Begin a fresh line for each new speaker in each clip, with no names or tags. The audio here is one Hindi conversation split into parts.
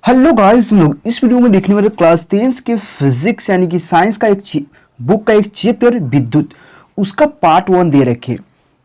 हेलो गाइस, हम लोग इस वीडियो में देखने वाले क्लास 10 के फिजिक्स यानी कि साइंस का एक बुक का एक चैप्टर विद्युत, उसका पार्ट 1 दे रखे।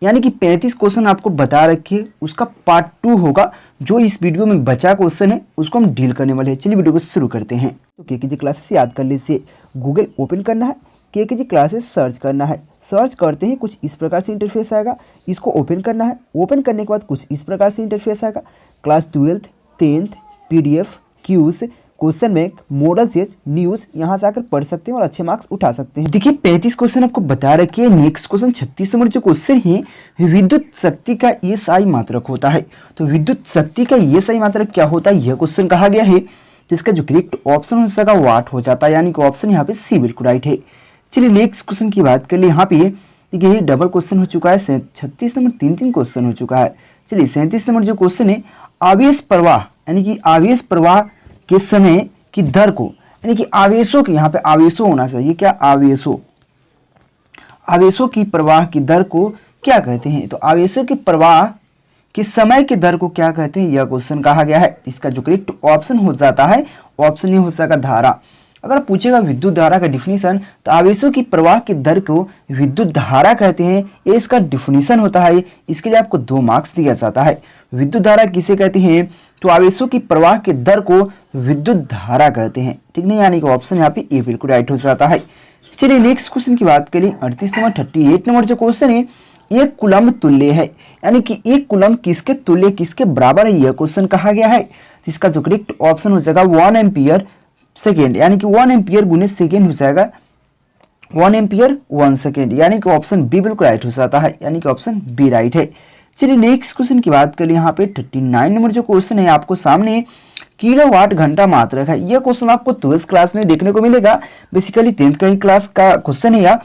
यानी कि 35 क्वेश्चन आपको बता रखे, उसका पार्ट 2 होगा। जो इस वीडियो में बचा क्वेश्चन है उसको हम डील करने वाले हैं। चलिए वीडियो को शुरू करते हैं। तो केकेजी क्लासेस याद कर लीजिए, गूगल ओपन करना है, केकेजी क्लासेस सर्च करना है। सर्च करते ही कुछ इस प्रकार से इंटरफेस आएगा, इसको ओपन करना है। ओपन करने के बाद कुछ इस प्रकार से इंटरफेस आएगा। Class 12th 10th PDF Qs question bank model says news, यहाँ से आकर पढ़ सकते हैं और अच्छे मार्क्स उठा सकते हैं। देखिए 35 क्वेश्चन आपको बता रखे हैं। नेक्स्ट क्वेश्चन 36 नंबर जो क्वेश्चन है, विद्युत शक्ति का एसआई मात्रक होता है। तो विद्युत शक्ति का एसआई मात्रक क्या होता है, यह क्वेश्चन कहा गया है। जिसका जो करेक्ट ऑप्शन हो सका वाट हो जाता है, यानी कि ऑप्शन यहाँ पे सी बिल्कुल राइट है। चलिए नेक्स्ट क्वेश्चन की बात कर ले। यहाँ पे देखिए ये डबल क्वेश्चन हो चुका है। 36 नंबर 3 क्वेश्चन हो चुका है। चलिए 37 नंबर जो क्वेश्चन है, आवेश प्रवाह यानी कि आवेश प्रवाह के समय की दर को, यानी कि आवेशों के, यहाँ पे आवेशों होना चाहिए, क्या आवेशों की प्रवाह की दर को क्या कहते हैं। तो आवेशों के प्रवाह के समय की दर को क्या कहते हैं, यह क्वेश्चन कहा गया है। इसका जो करेक्ट ऑप्शन हो जाता है, ऑप्शन ये हो सका धारा। अगर पूछेगा विद्युत धारा का डिफिनीशन, तो आवेशों की प्रवाह की दर को विद्युत धारा कहते हैं, ये इसका डिफिनीशन होता है। इसके लिए आपको 2 मार्क्स दिया जाता है। विद्युत धारा किसे कहते हैं, तो आवेशों की प्रवाह की दर को विद्युत धारा कहते हैं। ठीक नहीं, यानी कि ऑप्शन यहाँ पे ए बिल्कुल राइट हो जाता है। चलिए नेक्स्ट क्वेश्चन की बात करें। 38 नंबर 38 नंबर जो क्वेश्चन है, एक कूलम्ब तुल्य है, यानी कि एक कूलम्ब किसके तुल्य, किसके बराबर है, यह क्वेश्चन कहा गया है। इसका जो करेक्ट ऑप्शन हो जाएगा 1 एम्पियर सेकेंड, यानी कि 1 एम्पियर गुने सेकेंड हो जाएगा 1 एम्पियर 1 सेकेंड, यानी कि ऑप्शन बी बिल्कुल राइट हो जाता है, यानी कि ऑप्शन बी राइट है। चलिए नेक्स्ट क्वेश्चन की बात करें। यहाँ पे 39 नंबर जो क्वेश्चन है आपको सामने, किलोवाट घंटा मात्रक है। यह क्वेश्चन आपको 12th क्लास में देखने को मिलेगा। बेसिकली 10th का ही क्लास का क्वेश्चन है। यह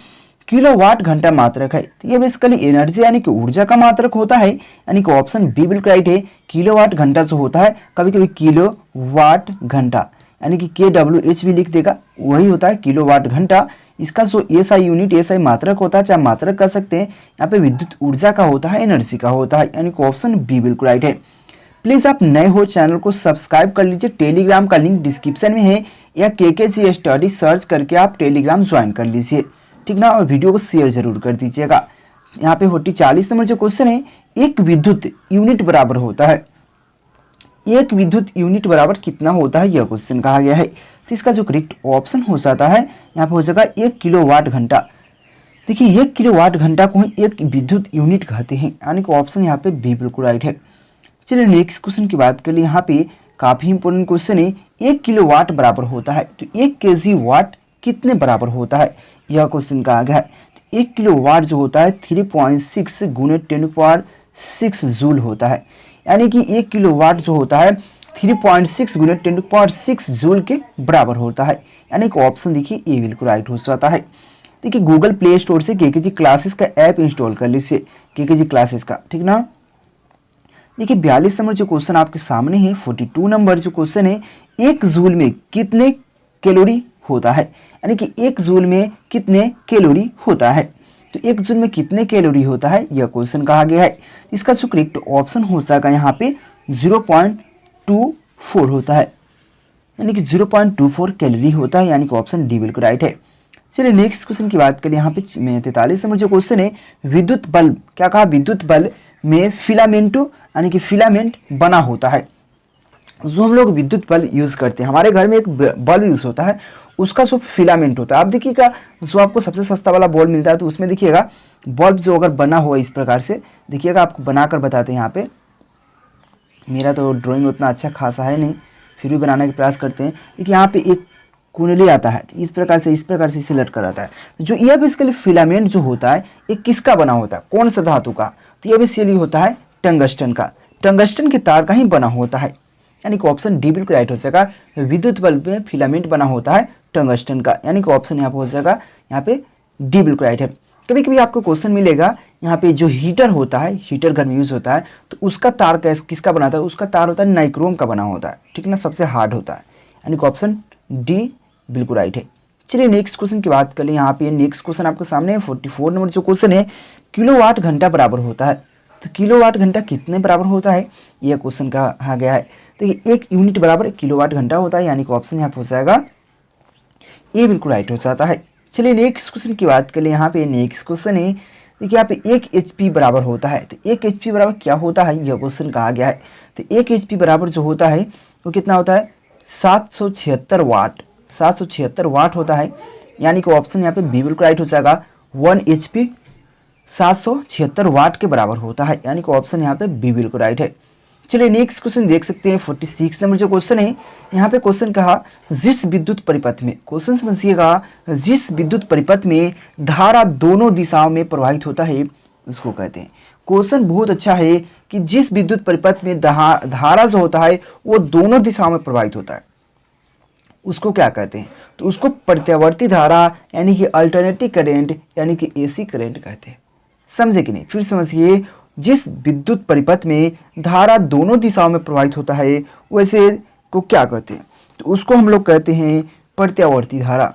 किलोवाट घंटा मात्रक है, तो यह बेसिकली एनर्जी यानी कि ऊर्जा का मात्रक होता है, यानी कि ऑप्शन बी बिल्कुल राइट है। किलोवाट घंटा जो होता है, कभी कभी किलो वाट घंटा यानी कि KWH भी लिख देगा, वही होता है किलोवाट घंटा। इसका जो एसआई यूनिट, एसआई मात्रक होता है, चाहे मात्रक कर सकते हैं। यहाँ पे विद्युत ऊर्जा का होता है, एनर्जी का होता है, यानी कि ऑप्शन बी बिल्कुल राइट है। प्लीज आप नए हो चैनल को सब्सक्राइब कर लीजिए। टेलीग्राम का लिंक डिस्क्रिप्शन में है, या केकेजी स्टडी सर्च करके आप टेलीग्राम ज्वाइन कर लीजिए, ठीक ना। और वीडियो को शेयर जरूर कर दीजिएगा। यहाँ पे 40 नंबर जो क्वेश्चन है, एक विद्युत यूनिट बराबर होता है, एक विद्युत यूनिट बराबर कितना होता है, यह क्वेश्चन कहा गया है। तो इसका जो करेक्ट ऑप्शन हो जाता है, यहाँ पे हो जाएगा 1 किलोवाट घंटा। देखिए 1 किलोवाट घंटा को ही एक विद्युत यूनिट कहते हैं, यानी कि ऑप्शन यहाँ पे बी बिल्कुल राइट है। चलिए नेक्स्ट क्वेश्चन की बात कर ले। यहाँ पे काफी इंपोर्टेंट क्वेश्चन है, 1 किलोवाट बराबर होता है, तो 1 केजी वाट कितने बराबर होता है, यह क्वेश्चन कहा गया है। तो 1 किलोवाट जो होता है 3.6 गुने 10⁶ जूल होता है, यानी कि 1 किलोवाट जो होता है 3.6 गुने 10⁶ जूल के बराबर होता है, यानी कि ऑप्शन देखिए ए बिल्कुल राइट हो जाता है। देखिए गूगल प्ले स्टोर से केकेजी क्लासेस का ऐप इंस्टॉल कर लीजिए, केकेजी क्लासेस का, ठीक ना। देखिए 42 नंबर जो क्वेश्चन आपके सामने है, 42 नंबर जो क्वेश्चन है, 1 जूल में कितने कैलोरी होता है, यानी कि 1 जूल में कितने कैलोरी होता है। तो 1 जूल में कितने कैलोरी होता है, यह क्वेश्चन कहा गया है। इसका जो करेक्ट ऑप्शन हो जाएगा यहाँ पे 0.24 होता है, यानी कि 0.24 कैलोरी होता है, यानी कि ऑप्शन डी बिल्कुल राइट है। चलिए नेक्स्ट क्वेश्चन की बात करें। यहाँ पे 43 नंबर जो क्वेश्चन है, विद्युत बल्ब, क्या कहा, विद्युत बल्ब में फिलामेंटो यानी कि फिलामेंट बना होता है। जो हम लोग विद्युत बल्ब यूज करते हैं, हमारे घर में एक बल्ब यूज होता है, उसका जो फिलामेंट होता है, आप देखिएगा जो आपको सबसे सस्ता वाला बल्ब मिलता है, तो उसमें देखिएगा बल्ब जो अगर बना हुआ इस प्रकार से, देखिएगा आपको बनाकर बताते हैं। यहाँ पे मेरा तो ड्राइंग उतना अच्छा खासा है नहीं, फिर भी बनाने का प्रयास करते हैं। देखिए यहाँ पे एक कुंडली आता है, इस प्रकार से इसे लटका रहता है। जो यह बेसिकली फिलामेंट जो होता है, ये किसका बना होता है, कौन सा धातु का, तो यह बेसिकली होता है टंगस्टन का, टंगस्टन के तार का ही बना होता है, यानी कि ऑप्शन डी बिल्कुल राइट हो जाएगा। विद्युत बल्ब में फिलामेंट बना होता है टंगस्टन का, यानी कि ऑप्शन यहाँ पे हो जाएगा, यहाँ पे डी बिल्कुल राइट है। कभी कभी आपको क्वेश्चन मिलेगा, यहाँ पे जो हीटर होता है, हीटर घर में यूज होता है, तो उसका तार किसका बना होता है, उसका तार होता है नाइक्रोम का बना होता है, ठीक ना, सबसे हार्ड होता है, यानी कि ऑप्शन डी बिल्कुल राइट है। चलिए नेक्स्ट क्वेश्चन की बात करें। यहाँ पे नेक्स्ट क्वेश्चन आपके सामने 44 नंबर जो क्वेश्चन है, किलोवाट घंटा बराबर होता है, तो किलोवाट घंटा कितने बराबर होता है, यह क्वेश्चन कहा गया है। देखिए 1 यूनिट बराबर किलोवाट घंटा होता है, यानी कि ऑप्शन यहाँ पे हो जाएगा ये बिल्कुल राइट हो जाता है। चलिए नेक्स्ट क्वेश्चन की बात करें। यहाँ पे नेक्स्ट क्वेश्चन है, देखिए यहाँ पे 1 HP बराबर होता है, तो 1 HP बराबर क्या होता है यह क्वेश्चन कहा गया है। तो 1 HP बराबर जो होता है वो कितना होता है 776 वाट, 776 वाट होता है, यानी कि ऑप्शन यहाँ पे बी बिल्कुल राइट हो जाएगा। 1 HP 776 वाट के बराबर होता है, यानी कि ऑप्शन यहाँ पे बी बिल्कुल राइट है। चलिए नेक्स्ट क्वेश्चन देख सकते हैं 46 नंबर जो क्वेश्चन है। यहाँ पे क्वेश्चन कहा जिस विद्युत परिपथ में, क्वेश्चन समझिएगा, जिस विद्युत परिपथ में धारा दोनों दिशाओं में प्रवाहित होता है उसको कहते हैं। क्वेश्चन बहुत अच्छा है कि जिस विद्युत परिपथ में धारा जो होता है वो दोनों दिशाओं में प्रवाहित होता है उसको क्या कहते हैं, तो उसको प्रत्यावर्ती धारा यानी कि अल्टरनेटिव करंट यानी कि AC करंट कहते हैं। समझे कि नहीं, फिर समझिए, जिस विद्युत परिपथ में धारा दोनों दिशाओं में प्रवाहित होता है वैसे को क्या कहते हैं, तो उसको हम लोग कहते हैं प्रत्यावर्ती धारा,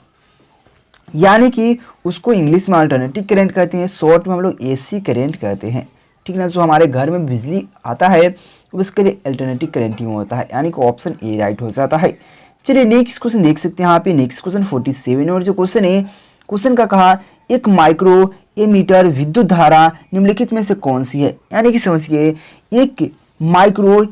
यानी कि उसको इंग्लिश में अल्टरनेटिव करंट कहते हैं, शॉर्ट में हम लोग AC करंट कहते हैं। ठीक ना, जो हमारे घर में बिजली आता है उसके लिए अल्टरनेटिव करंट ही होता है, यानी कि ऑप्शन ए राइट हो जाता है। चलिए नेक्स्ट क्वेश्चन देख सकते हैं यहाँ पे। नेक्स्ट क्वेश्चन 47 और जो क्वेश्चन है, क्वेश्चन का कहा एक माइक्रो एमीटर विद्युत धारा निम्नलिखित में से कौन सी है, यानी कि समझिए एक माइक्रो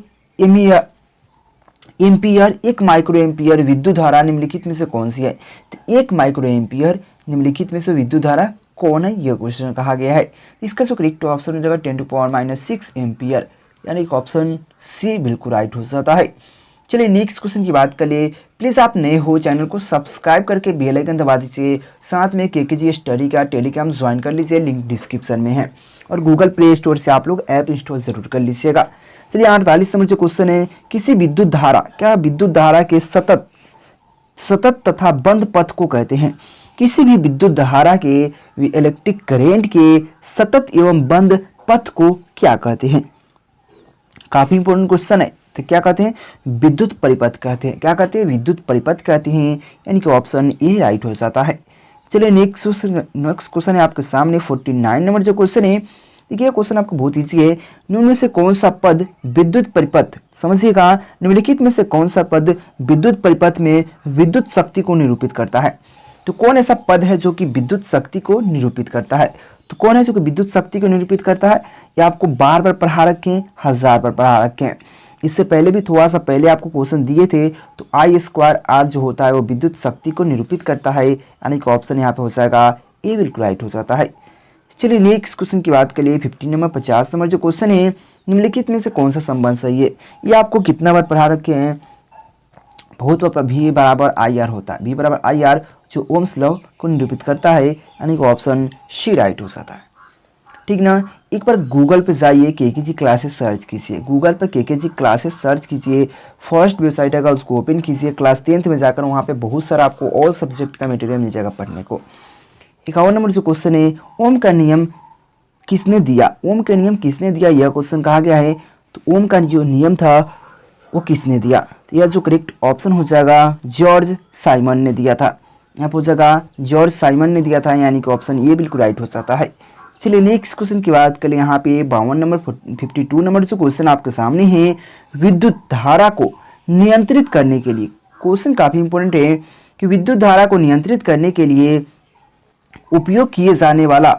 एम्पियर, एक माइक्रो एम्पियर विद्युत धारा निम्नलिखित में से कौन सी है, तो एक माइक्रो एम्पियर निम्नलिखित में से विद्युत धारा कौन है यह क्वेश्चन कहा गया है। इसका जो करेक्ट ऑप्शन हो जाएगा 10⁻⁻6 एम्पियर, यानी कि ऑप्शन सी बिल्कुल राइट हो जाता है। चलिए नेक्स्ट क्वेश्चन की बात कर ले। प्लीज़ आप नए हो चैनल को सब्सक्राइब करके बेल आइकन दबा दीजिए, साथ में KKG स्टडी का टेलीग्राम ज्वाइन कर लीजिए, लिंक डिस्क्रिप्शन में है, और गूगल प्ले स्टोर से आप लोग ऐप इंस्टॉल जरूर कर लीजिएगा। चलिए 48 नंबर जो क्वेश्चन है, किसी विद्युत धारा, क्या विद्युत धारा के सतत तथा बंद पथ को कहते हैं। किसी भी विद्युत धारा के इलेक्ट्रिक करेंट के सतत एवं बंद पथ को क्या कहते हैं। काफी इंपॉर्टेंट क्वेश्चन है, तो क्या कहते हैं विद्युत परिपथ कहते हैं। क्या कहते हैं विद्युत परिपथ कहते हैं, यानी कि ऑप्शन ए राइट हो जाता है। चलिए नेक्स्ट क्वेश्चन है आपके सामने 49 नंबर जो क्वेश्चन है। देखिए क्वेश्चन आपको बहुत ईजी है। निम्न में से कौन सा पद विद्युत परिपथ, समझिएगा, निम्नलिखित में से कौन सा पद विद्युत परिपथ में विद्युत शक्ति को निरूपित करता है। तो कौन ऐसा पद है जो कि विद्युत शक्ति को निरूपित करता है, तो कौन है जो कि विद्युत शक्ति को निरूपित करता है। ये आपको बार बार पढ़ा रखें, 1000 बार पढ़ा रखें। इससे पहले भी थोड़ा सा पहले आपको क्वेश्चन दिए थे, तो I² जो होता है वो विद्युत शक्ति को निरूपित करता है, यानी कि ऑप्शन यहाँ पे हो जाएगा ए बिल्कुल राइट हो जाता है। चलिए नेक्स्ट क्वेश्चन की बात करिए 50 नंबर 50 नंबर जो क्वेश्चन है, निम्नलिखित में से कौन सा संबंध सही है। ये आपको कितना बार पढ़ा रखे हैं, बहुत बार। V बराबर IR होता है, V बराबर IR जो ओम्स लॉ को निरूपित करता है, यानी कि ऑप्शन सी राइट हो जाता है। ठीक ना, एक बार गूगल पे जाइए, KKG क्लासेस सर्च कीजिए, गूगल पे KKG क्लासेस सर्च कीजिए, फर्स्ट वेबसाइट आएगा उसको ओपन कीजिए, क्लास 10th में जाकर वहाँ पे बहुत सारा आपको ऑल सब्जेक्ट का मटेरियल मिल जाएगा पढ़ने को। 51 नंबर जो क्वेश्चन है, ओम का नियम किसने दिया। ओम का नियम किसने दिया यह क्वेश्चन कहा गया है। तो ओम का जो नियम था वो किसने दिया, तो यह जो करेक्ट ऑप्शन हो जाएगा जॉर्ज साइमन ने दिया था। यहाँ पर हो जाएगा जॉर्ज साइमन ने दिया था, यानी कि ऑप्शन ये बिल्कुल राइट हो जाता है। चलिए नेक्स्ट क्वेश्चन की बात करें। यहाँ पे 52 नंबर 52 नंबर जो क्वेश्चन आपके सामने है, विद्युत धारा को नियंत्रित करने के लिए, क्वेश्चन काफी इंपॉर्टेंट है कि विद्युत धारा को नियंत्रित करने के लिए उपयोग किए जाने वाला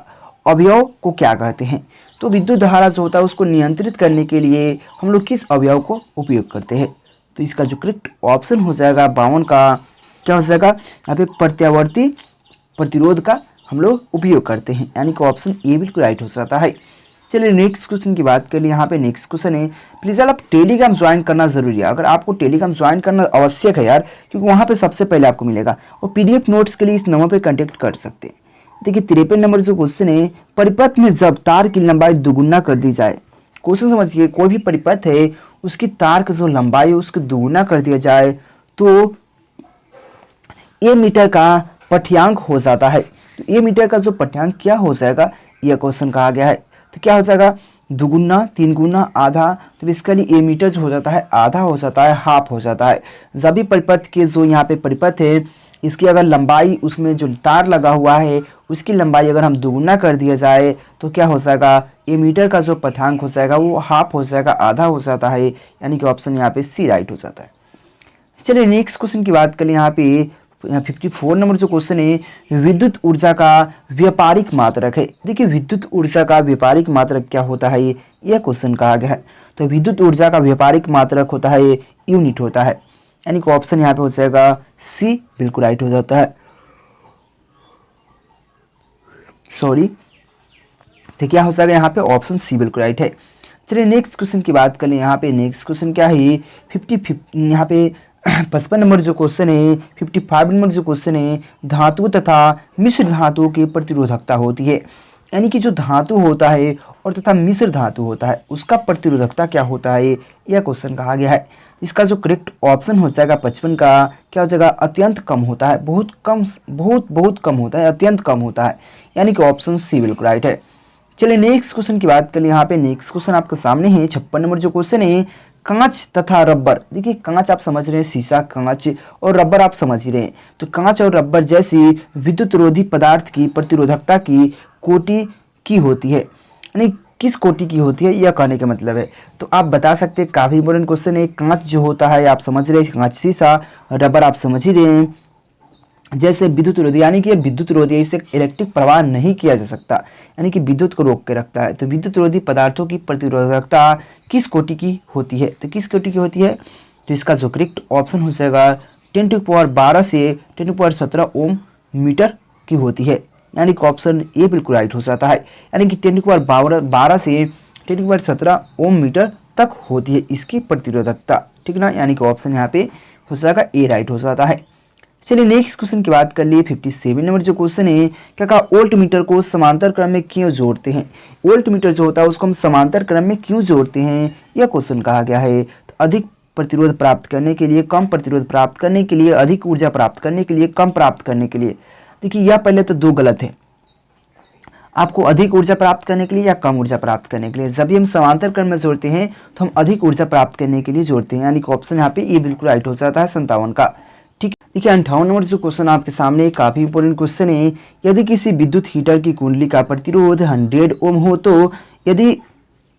अवयव को क्या कहते हैं। तो विद्युत धारा जो होता है उसको नियंत्रित करने के लिए हम लोग किस अवयव को उपयोग करते हैं। तो इसका जो करेक्ट ऑप्शन हो जाएगा 52 का क्या हो जाएगा, यहाँ पे प्रत्यावर्ती प्रतिरोध का हम लोग उपयोग करते हैं, यानी कि ऑप्शन ए बिल्कुल राइट हो जाता है। चलिए नेक्स्ट क्वेश्चन की बात करिए। यहाँ पे नेक्स्ट क्वेश्चन है, प्लीज़ आप टेलीग्राम ज्वाइन करना जरूरी है। अगर आपको टेलीग्राम ज्वाइन करना आवश्यक है यार, क्योंकि वहाँ पे सबसे पहले आपको मिलेगा, और PDF नोट्स के लिए इस नंबर पे कांटेक्ट कर सकते हैं। देखिए 53 नंबर जो क्वेश्चन है, परिपथ में जब तार की लंबाई दुगुना कर दी जाए। क्वेश्चन समझिए, कोई भी परिपथ है उसकी तार की जो लंबाई है उसको दुगुना कर दिया जाए तो ए मीटर का पठ्यांक हो जाता है। तो ए मीटर का जो पठ्यांक क्या हो जाएगा यह क्वेश्चन कहा गया है। तो क्या हो जाएगा, दुगुना, तीन गुना, आधा। तो बेसिकली ए मीटर जो हो जाता है आधा हो जाता है, हाफ हो जाता है। जब भी परिपथ के जो यहाँ पे परिपथ है इसकी अगर लंबाई, उसमें जो तार लगा हुआ है उसकी लंबाई अगर हम दुगुना कर दिया जाए तो क्या हो जाएगा, ए मीटर का जो पथांक हो जाएगा वो हाफ हो जाएगा, आधा हो जाता है, यानी कि ऑप्शन यहाँ पे सी राइट हो जाता है। चलिए नेक्स्ट क्वेश्चन की बात करें। यहाँ पे 54 नंबर जो क्वेश्चन है, विद्युत ऊर्जा का व्यापारिक मात्रक है। देखिए विद्युत ऊर्जा का व्यापारिक मात्रक क्या होता है, यह क्वेश्चन कहा गया है। तो विद्युत ऊर्जा का व्यापारिक मात्रक होता है यूनिट होता है, यानी कि ऑप्शन यहाँ पे हो जाएगा सी बिल्कुल राइट हो जाता है। सॉरी, तो क्या हो जाएगा यहाँ पे ऑप्शन सी बिल्कुल राइट है। चलिए नेक्स्ट क्वेश्चन की बात करें। यहाँ पे नेक्स्ट क्वेश्चन क्या है, यहाँ पे 55 नंबर जो क्वेश्चन है, 55 नंबर जो क्वेश्चन है, धातु तथा मिश्र धातु की प्रतिरोधकता होती है। यानी कि जो धातु होता है और तथा मिश्र धातु होता है उसका प्रतिरोधकता क्या होता है, यह क्वेश्चन कहा गया है। इसका जो करेक्ट ऑप्शन हो जाएगा 55 का क्या हो जाएगा, अत्यंत कम होता है, बहुत कम, बहुत कम होता है, अत्यंत कम होता है, यानी कि ऑप्शन सी बिल्कुल राइट है। चलिए नेक्स्ट क्वेश्चन की बात करें। यहाँ पे नेक्स्ट क्वेश्चन आपके सामने है 56 नंबर जो क्वेश्चन है, कांच तथा रबर। देखिए कांच आप समझ रहे हैं, शीशा कांच, और रबर आप समझ ही रहे हैं। तो कांच और रबर जैसी विद्युत रोधी पदार्थ की प्रतिरोधकता की कोटि की होती है, यानी किस कोटि की होती है, यह कहने का मतलब है। तो आप बता सकते हैं, काफी इंपॉर्टेंट क्वेश्चन है। कांच जो होता है आप समझ रहे हैं, कांच शीशा, रबर आप समझ ही रहे हैं, जैसे विद्युत रोधी, यानी कि विद्युत रोधी, इससे इलेक्ट्रिक प्रवाह नहीं किया जा सकता, यानी कि विद्युत को रोक के रखता है। तो विद्युत रोधी पदार्थों की प्रतिरोधकता किस कोटि की होती है, तो किस कोटि की होती है, तो इसका जो करेक्ट ऑप्शन हो जाएगा 10⁻12 से 10⁻17 ओम मीटर की होती है, यानी कि ऑप्शन ए बिल्कुल राइट हो जाता है। यानी कि 10⁻12 से 10⁻17 ओम मीटर तक होती है इसकी प्रतिरोधकता, ठीक ना, यानी कि ऑप्शन यहाँ पे हो जाएगा ए राइट हो जाता है। चलिए नेक्स्ट क्वेश्चन की बात कर लिए। 57 नंबर जो क्वेश्चन है, क्या कहा, वोल्ट मीटर को समांतर क्रम में क्यों जोड़ते हैं। वोल्ट मीटर जो होता है उसको हम समांतर क्रम में क्यों जोड़ते हैं, यह क्वेश्चन कहा गया है। तो अधिक प्रतिरोध प्राप्त करने के लिए, कम प्रतिरोध प्राप्त करने के लिए, अधिक ऊर्जा प्राप्त करने के लिए, कम प्राप्त करने के लिए। देखिए यह पहले तो दो गलत है, आपको अधिक ऊर्जा प्राप्त करने के लिए या कम ऊर्जा प्राप्त करने के लिए। जब भी हम समांतर क्रम में जोड़ते हैं तो हम अधिक ऊर्जा प्राप्त करने के लिए जोड़ते हैं, यानी कि ऑप्शन यहाँ पे ये बिल्कुल राइट हो जाता है 57 का। ठीक, देखिए 58 नंबर जो क्वेश्चन आपके सामने, काफी इंपॉर्टेंट क्वेश्चन है। यदि किसी विद्युत हीटर की कुंडली का प्रतिरोध 100 ओम हो, तो यदि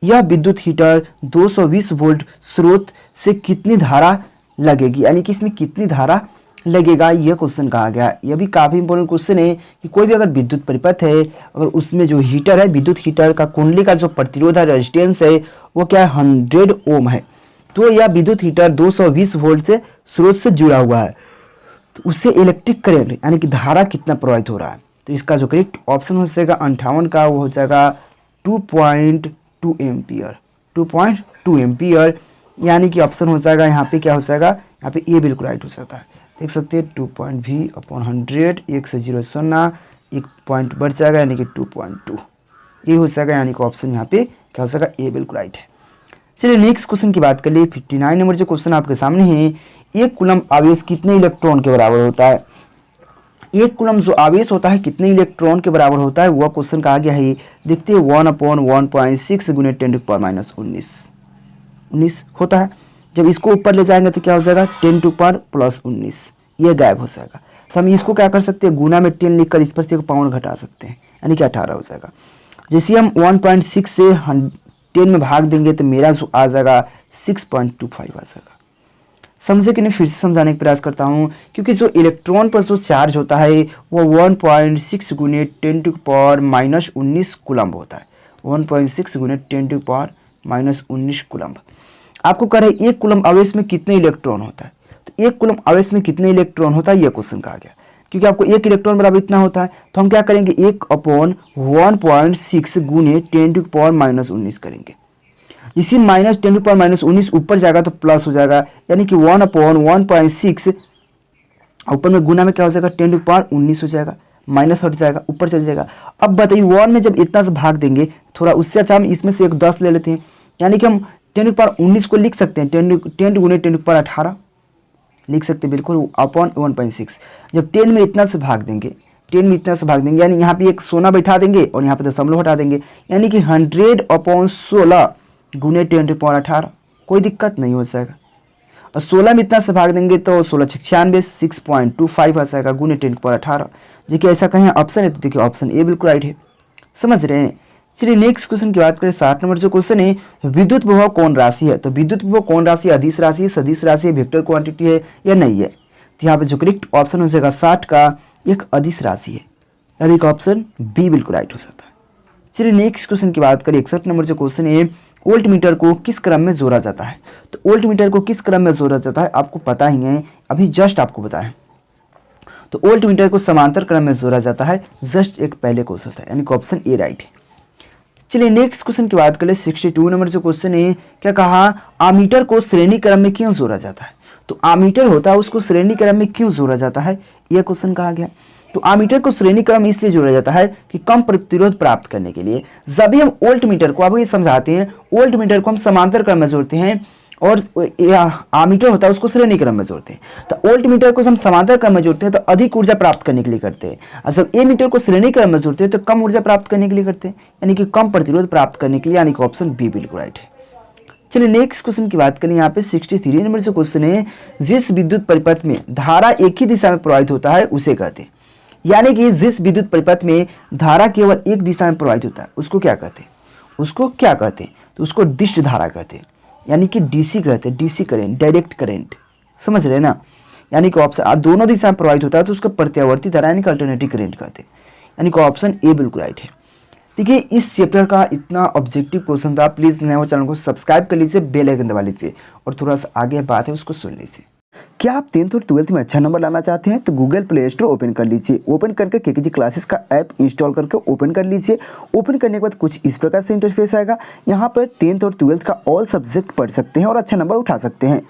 यह विद्युत हीटर 220 वोल्ट स्रोत से कितनी धारा लगेगी, यानी कि इसमें कितनी धारा लगेगा, यह क्वेश्चन कहा गया है। यह भी काफी इंपॉर्टेंट क्वेश्चन है कि कोई भी अगर विद्युत परिपथ है, अगर उसमें जो हीटर है, विद्युत हीटर का कुंडली का जो प्रतिरोध है, रेजिस्टेंस है, वो क्या है 100 ओम है, तो यह विद्युत हीटर 220 वोल्ट से स्रोत से जुड़ा हुआ है, तो उससे इलेक्ट्रिक करंट यानी कि धारा कितना प्रवाहित हो रहा है। तो इसका जो करेक्ट ऑप्शन हो जाएगा 58 का, वो हो जाएगा 2.2 एम्पियर, 2.2 एम्पियर, यानी कि ऑप्शन हो जाएगा यहाँ पे क्या हो जाएगा, यहाँ पे ये बिल्कुल राइट हो सकता है। देख सकते हैं 2.V/100, 1 से 0 0, एक पॉइंट बढ़ जाएगा, यानी कि 2.2 ये हो जाएगा, यानी कि ऑप्शन यहाँ पे क्या हो जाएगा, ए बिल्कुल राइट है। चलिए नेक्स्ट क्वेश्चन की बात कर लिए। 59 नंबर जो क्वेश्चन आपके सामने है, एक कूलम आवेश कितने इलेक्ट्रॉन के बराबर होता है। एक कूलम जो आवेश होता है कितने इलेक्ट्रॉन के बराबर होता है, वह क्वेश्चन कहा गया है। देखते हैं 1/1.6 गुने 10⁻−19 होता है। जब इसको ऊपर ले जाएंगे तो क्या हो जाएगा 10⁻+19, ये गायब हो जाएगा। तो हम इसको क्या कर सकते हैं, गुना में 10 लिखकर इस पर से एक पाउंड घटा सकते हैं, यानी कि 18 हो जाएगा। जैसे हम 1.6 से 10 में भाग देंगे तो मेरा जो आ जाएगा 6.25 आ जाएगा। समझे कि नहीं, फिर से समझाने का प्रयास करता हूँ, क्योंकि जो इलेक्ट्रॉन पर जो चार्ज होता है वो 1.6 गुने 10⁻−19 कूलम्ब होता है, 1.6 गुने 10⁻−19 कूलम्ब। आपको कह रहे एक कूलम्ब आवेश में कितने इलेक्ट्रॉन होता है, तो एक कूलम्ब आवेश में कितने इलेक्ट्रॉन होता है, यह क्वेश्चन कहा गया। क्योंकि आपको एक इलेक्ट्रॉन बराबर इतना होता है, तो हम क्या करेंगे 1/1.6 गुने 10⁻−19 करेंगे। इसी -10⁻−19 ऊपर जाएगा तो प्लस हो जाएगा, यानी कि 1/1.6 ऊपर में गुना में क्या हो जाएगा 10⁻19 हो जाएगा, माइनस हट जाएगा, ऊपर चल जाएगा। अब बताइए 1 में जब इतना से भाग देंगे, थोड़ा उससे अच्छा हम इसमें से एक 10 ले लेते हैं, यानी कि हम 10⁻19 को लिख सकते हैं 10 गुने 10⁻18 लिख सकते हैं बिल्कुल, अपॉन 1.6। जब 10 में इतना से भाग देंगे, 10 में इतना से भाग देंगे, यानी यहाँ पे एक सोना बैठा देंगे और यहाँ पे दशमलव हटा देंगे, यानी कि 100/16 गुने 10⁻18, कोई दिक्कत नहीं हो जाएगा। और 16 में इतना से भाग देंगे तो 16 96 6.25 आ जाएगा गुने 10⁻18, देखिए ऐसा कहीं ऑप्शन है तो देखिए ऑप्शन ए बिल्कुल राइट है। समझ रहे हैं। चलिए नेक्स्ट क्वेश्चन की बात करें। 60 नंबर जो क्वेश्चन है, विद्युत विभव कौन राशि है? तो विद्युत विभव कौन राशि? अदिश राशि है, सदिश राशि है, वेक्टर क्वांटिटी है या नहीं है? तो यहाँ पे जो करेक्ट ऑप्शन हो जाएगा 60 का एक अदिश राशि है, यानी कि ऑप्शन बी बिल्कुल राइट हो सकता है। चलिए नेक्स्ट क्वेश्चन की बात करें। 61 नंबर जो क्वेश्चन है, वोल्ट मीटर को किस क्रम में जोड़ा जाता है? तो वोल्ट मीटर को किस क्रम में जोड़ा जाता है आपको पता ही है, अभी जस्ट आपको बताएं। तो वोल्ट मीटर को समांतर क्रम में जोड़ा जाता है, जस्ट एक पहले क्वेश्चन था, यानी कि ऑप्शन ए राइट है। चलिए नेक्स्ट क्वेश्चन की बात करें। 62 नंबर जो क्वेश्चन है, क्या कहा, आमीटर को श्रेणी क्रम में क्यों जोड़ा जाता है? तो आमीटर होता है उसको श्रेणी क्रम में क्यों जोड़ा जाता है, यह क्वेश्चन कहा गया। तो आमीटर को श्रेणी क्रम इसलिए जोड़ा जाता है कि कम प्रतिरोध प्राप्त करने के लिए। जब भी हम वोल्ट मीटर को, अब ये समझाते हैं, वोल्ट मीटर को हम समांतर क्रम में जोड़ते हैं और आमीटर होता है उसको श्रेणी क्रम में जोड़ते हैं। तो वोल्ट मीटर को हम समांतर क्रम में जोड़ते हैं तो अधिक ऊर्जा प्राप्त करने के लिए करते हैं, और जब ए मीटर को श्रेणी क्रम में जोड़ते हैं तो कम ऊर्जा प्राप्त करने के लिए करते हैं, यानी कि कम प्रतिरोध प्राप्त करने के लिए, यानी कि ऑप्शन बी बिल्कुल राइट है। चलिए नेक्स्ट क्वेश्चन की बात करें। यहाँ पे 63 नंबर जो क्वेश्चन है, जिस विद्युत परिपथ में धारा एक ही दिशा में प्रवाहित होता है उसे कहते हैं। यानी कि जिस विद्युत परिपथ में धारा केवल एक दिशा में प्रवाहित होता है उसको क्या कहते हैं? उसको क्या कहते हैं? तो उसको डिस्ट धारा कहते हैं, यानी कि डीसी कहते हैं, डीसी करंट, डायरेक्ट करंट। समझ रहे हैं ना। यानी कि ऑप्शन दोनों दिशा में प्रवाहित होता है तो उसको प्रत्यावर्ती धारा यानी कि अल्टरनेटिव करंट कहते हैं, यानी कि ऑप्शन ए बिल्कुल राइट है। देखिए इस चैप्टर का इतना ऑब्जेक्टिव क्वेश्चन था। प्लीज़ नए हो चैनल को सब्सक्राइब कर लीजिए, बेल आइकन दबा लीजिए और थोड़ा सा आगे बात है उसको सुन लीजिए। क्या आप 10th और 12th में अच्छा नंबर लाना चाहते हैं तो गूगल प्ले स्टोर ओपन कर लीजिए। ओपन करके केकेजी क्लासेस का ऐप इंस्टॉल करके ओपन कर लीजिए। ओपन करने के बाद कुछ इस प्रकार से इंटरफेस आएगा। यहाँ पर 10th और 12th का ऑल सब्जेक्ट पढ़ सकते हैं और अच्छा नंबर उठा सकते हैं।